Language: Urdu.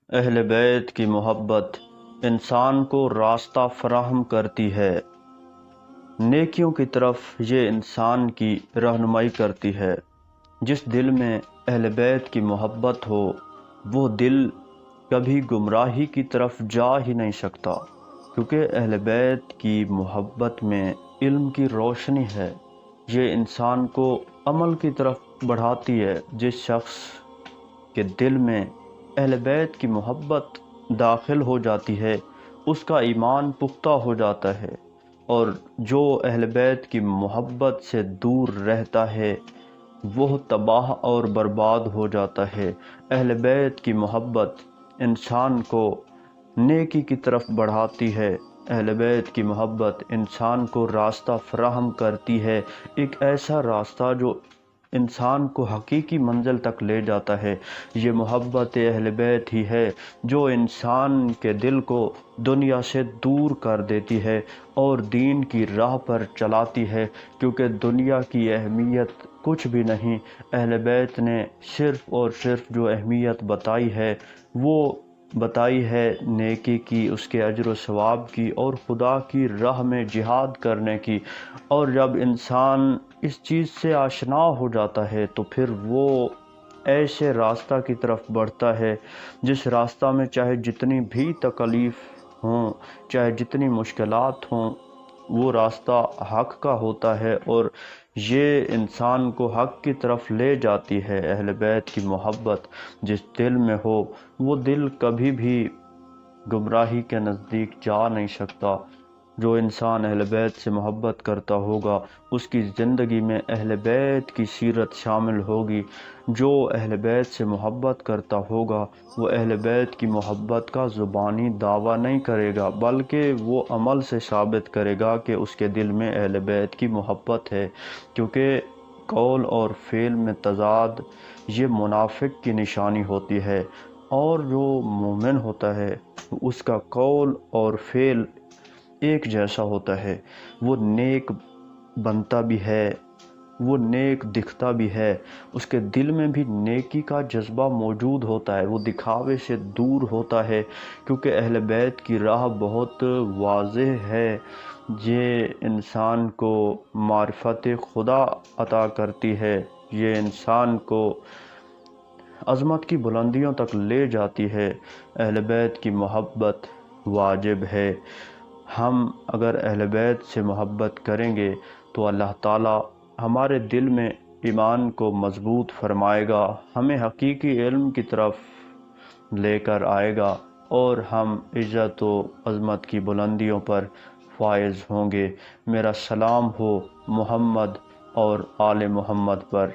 اہل بیت کی محبت انسان کو راستہ فراہم کرتی ہے، نیکیوں کی طرف یہ انسان کی رہنمائی کرتی ہے۔ جس دل میں اہل بیت کی محبت ہو وہ دل کبھی گمراہی کی طرف جا ہی نہیں سکتا، کیونکہ اہل بیت کی محبت میں علم کی روشنی ہے۔ یہ انسان کو عمل کی طرف بڑھاتی ہے۔ جس شخص کے دل میں اہل بیت کی محبت داخل ہو جاتی ہے اس کا ایمان پختہ ہو جاتا ہے، اور جو اہل بیت کی محبت سے دور رہتا ہے وہ تباہ اور برباد ہو جاتا ہے۔ اہل بیت کی محبت انسان کو نیکی کی طرف بڑھاتی ہے۔ اہل بیت کی محبت انسان کو راستہ فراہم کرتی ہے، ایک ایسا راستہ جو انسان کو حقیقی منزل تک لے جاتا ہے۔ یہ محبت اہل بیت ہی ہے جو انسان کے دل کو دنیا سے دور کر دیتی ہے اور دین کی راہ پر چلاتی ہے، کیونکہ دنیا کی اہمیت کچھ بھی نہیں۔ اہل بیت نے صرف اور صرف جو اہمیت بتائی ہے وہ بتائی ہے نیکی کی، اس کے اجر و ثواب کی، اور خدا کی راہ میں جہاد کرنے کی۔ اور جب انسان اس چیز سے آشنا ہو جاتا ہے تو پھر وہ ایسے راستہ کی طرف بڑھتا ہے جس راستہ میں چاہے جتنی بھی تکلیف ہوں، چاہے جتنی مشکلات ہوں، وہ راستہ حق کا ہوتا ہے، اور یہ انسان کو حق کی طرف لے جاتی ہے۔ اہل بیت کی محبت جس دل میں ہو وہ دل کبھی بھی گمراہی کے نزدیک جا نہیں سکتا۔ جو انسان اہل بیت سے محبت کرتا ہوگا اس کی زندگی میں اہل بیت کی سیرت شامل ہوگی۔ جو اہل بیت سے محبت کرتا ہوگا وہ اہل بیت کی محبت کا زبانی دعویٰ نہیں کرے گا، بلکہ وہ عمل سے ثابت کرے گا کہ اس کے دل میں اہل بیت کی محبت ہے، کیونکہ قول اور فعل میں تضاد یہ منافق کی نشانی ہوتی ہے، اور جو مومن ہوتا ہے اس کا قول اور فعل ایک جیسا ہوتا ہے۔ وہ نیک بنتا بھی ہے، وہ نیک دکھتا بھی ہے، اس کے دل میں بھی نیکی کا جذبہ موجود ہوتا ہے، وہ دکھاوے سے دور ہوتا ہے، کیونکہ اہل بیت کی راہ بہت واضح ہے۔ یہ انسان کو معرفت خدا عطا کرتی ہے، یہ انسان کو عظمت کی بلندیوں تک لے جاتی ہے۔ اہل بیت کی محبت واجب ہے۔ ہم اگر اہل بیت سے محبت کریں گے تو اللہ تعالیٰ ہمارے دل میں ایمان کو مضبوط فرمائے گا، ہمیں حقیقی علم کی طرف لے کر آئے گا، اور ہم عزت و عظمت کی بلندیوں پر فائز ہوں گے۔ میرا سلام ہو محمد اور آل محمد پر۔